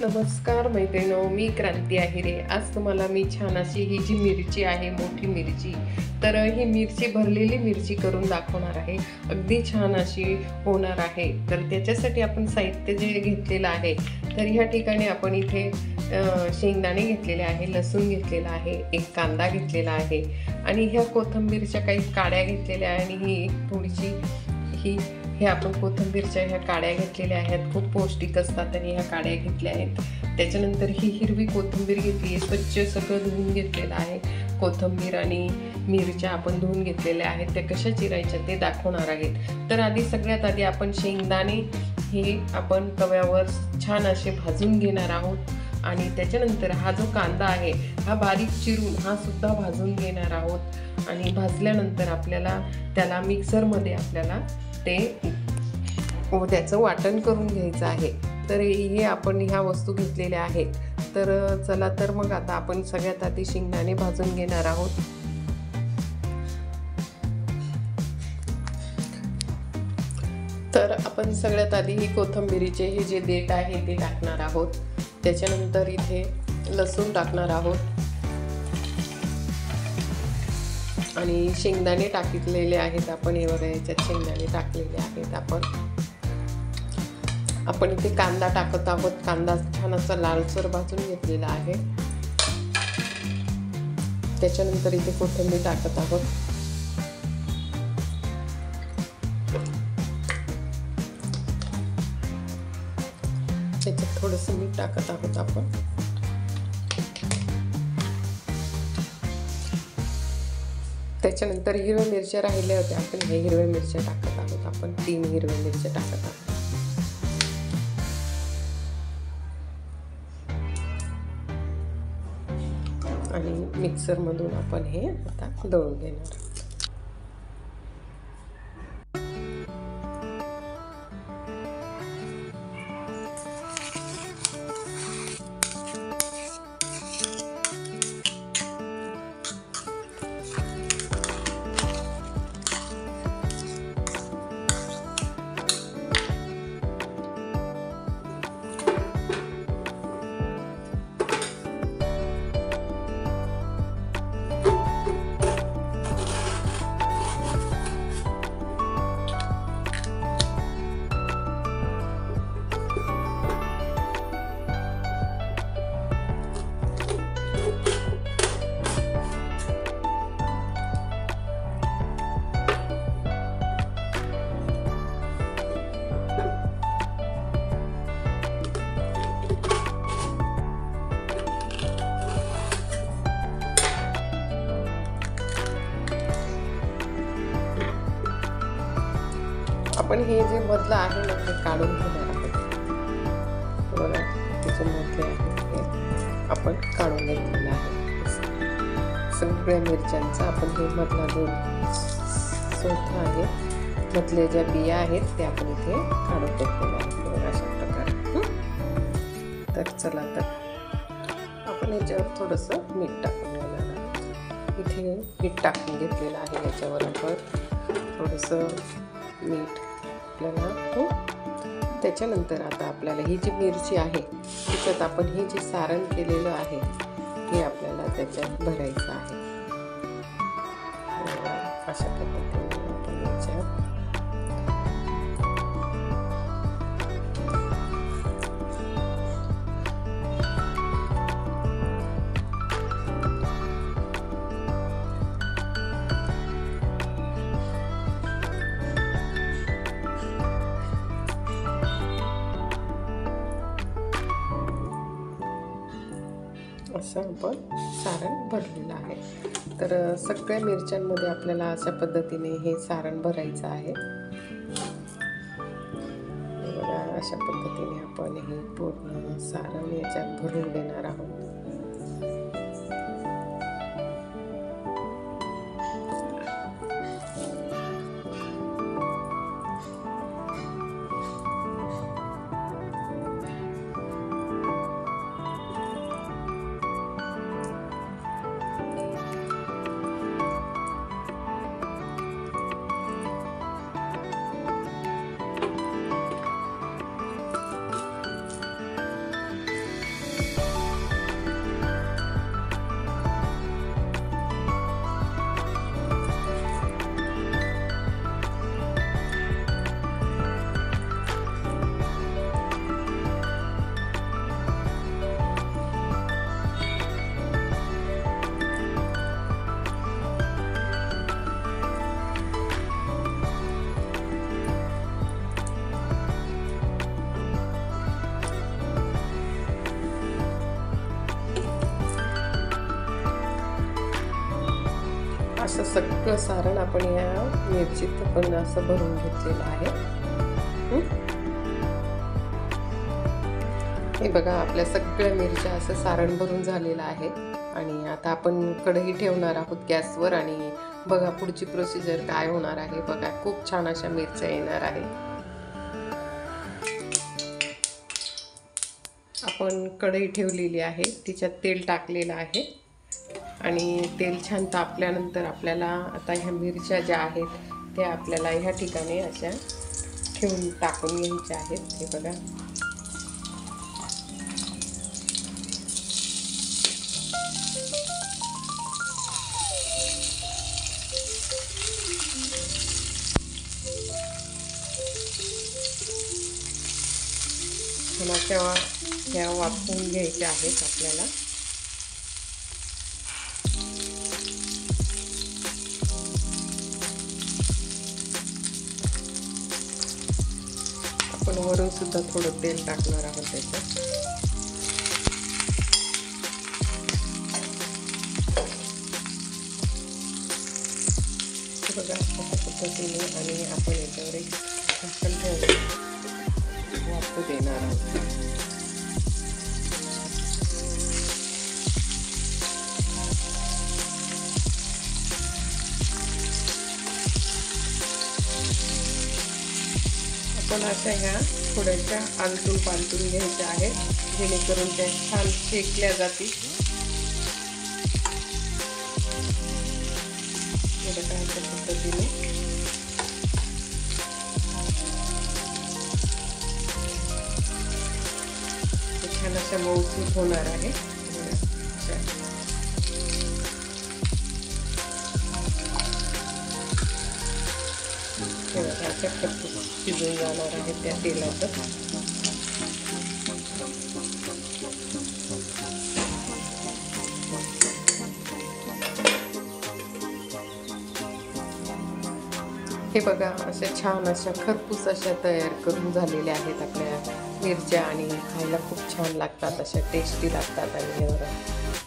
नमस्कार मैत्रिणो, मी क्रांती आहिरे. आज तुम्हाला मी छान अशी ही जी मिरची आहे, मोठी मिरची, तर ही मिरची भरलेली मिरची करून दाखवणार आहे. अगदी छान अशी होणार आहे. तर त्याच्यासाठी आपण साहित्य जे घेतलेलं आहे, तर ह्या ठिकाणी आपण इथे शेंगदाणे घेतलेले आहे, लसूण घेतलेला आहे, एक कांदा घेतलेला आहे आणि ह्या कोथिंबीरच्या काही काड्या घेतलेल्या आहे आणि ही एक थोडीशी हे आपण कोथिंबीरच्या ह्या काड्या घेतलेल्या आहेत. खूप पौष्टिक असतात आणि ह्या काड्या घेतल्या आहेत. त्याच्यानंतर ही हिरवी कोथिंबीर घेतली आहे, स्वच्छ सगळं धुवून घेतलेलं आहे. कोथिंबीर आणि मिरच्या आपण धुवून घेतलेल्या आहेत. त्या कशा चिरायच्या ते दाखवणार आहेत. तर सगळ्यात आधी आपण शेंगदाणे हे आपण तव्यावर छान असे भाजून घेणार आहोत आणि त्याच्यानंतर हा जो कांदा आहे हा बारीक चिरून हा सुद्धा भाजून घेणार आहोत आणि भाजल्यानंतर आपल्याला त्याला मिक्सरमध्ये आपल्याला ते त्याचं वाटण करून घ्यायचं आहे. तर हे आपण ह्या वस्तू घेतलेल्या आहेत. तर चला तर मग आता आपण सगळ्यात आधी शेंगदाणे भाजून घेणार आहोत. तर आपण सगळ्यात आधी ही कोथिंबीरीचे हे जे देठ आहे ते टाकणार आहोत. त्याच्यानंतर इथे लसूण टाकणार आहोत आणि शेंगदाणे टाकलेले आहेत आपण. हे बघा, याच्यात शेंगदाणे टाकलेले आहेत आपण इथे कांदा टाकत आहोत. कांदा छान असा लालसर भाजून घेतलेला आहे. त्याच्यानंतर इथे कोथिंबीर टाकत आहोत. त्याच्यात थोडंसं मीठ टाकत आहोत आपण. त्याच्यानंतर हिरव्या मिरच्या राहिल्या होत्या, आपण हे हिरव्या मिरच्या टाकत आहोत. आपण 3 हिरव्या मिरच्या टाकत आहोत आणि मिक्सरमधून आपण हे आता दळून घेणार आहोत. आपण हे जे मधलं आहे ना ते काढून घेणार आहोत. बघा, त्याचे मधले आहे ते आपण काढून घेतलेलं आहे. सगळ्या मिरच्यांचा आपण हे मधला जो चौथा आहे, मधले ज्या बिया आहेत त्या आपण इथे काढून घेतलेल्या आहेत. बघा, अशा प्रकारे. तर चला तर आपण याच्यावर थोडंसं मीठ टाकून घेणार आहोत. इथे मीठ टाकून घेतलेलं आहे. याच्यावर आपण थोडंसं मीठ आपल्याला. त्याच्यानंतर आता आपल्याला ही जी मिरची आहे त्याच्यात आपण हे जे सारण केलेलं आहे हे आपल्याला त्याच्यात भरायचं आहे. अशा पद्धतीने आपण याच्यात असं आपण सारण भरलेलं आहे. तर सगळ्या मिरच्यांमध्ये आपल्याला अशा पद्धतीने हे सारण भरायचं आहे. बघा, अशा पद्धतीने आपण हे पूर्ण सारण याच्यात भरून देणार आहोत. असं सगळं सारण आपण या मिरचीत पण असं भरून घेतलेलं आहे। हे बघा आपल्या सगळ्या मिरच्या असं सारण भरून झालेलं आहे आणि आता आपण कढई ठेवणार आहोत गॅसवर आणि बघा पुढची प्रोसिजर काय होणार आहे। बघा खूप छान अशा मिरच्या येणार आहे। आपण कढई ठेवलेली आहे, तिच्यात तेल टाकलेलं आहे आणि तेल छान तापल्यानंतर आपल्याला आता ह्या मिरच्या ज्या आहेत त्या आपल्याला ह्या ठिकाणी अशा ठेवून टाकून घ्यायच्या आहेत। हे बघा तेव्हा ह्या वाफवून घ्यायच्या आहेत आपल्याला। आपण वरून सुद्धा थोडं तेल टाकणार आहोत त्याच्यात। बघा अशा पद्धतीने आणि आपण याच्यावर एक झाकण ठेवून वाफू देणार आहोत। आपण अशा ह्या थोड्याशा आलटून पालटून घ्यायच्या आहेत जेणेकरून त्या छान शेकल्या जातील। बघा अशा पद्धतीने छान अशा मऊसूत होणार आहे। अशा खरपूस शिजून जाणार आहे त्या तेलातच। हे बघा अशा छान अशा खरपूस अशा तयार करून झालेल्या आहेत आपल्या मिरच्या आणि खायला खूप छान लागतात, अशा टेस्टी लागतात आणि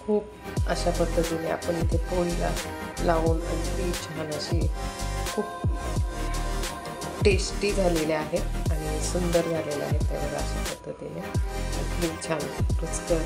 खूप अशा पद्धतीने आपण इथे पोळीला लावून अगदी छान अशी खूप टेस्टी झालेले आहेत आणि सुंदर झालेले आहेत। त्या अशा पद्धतीने अगदी छान रुचकर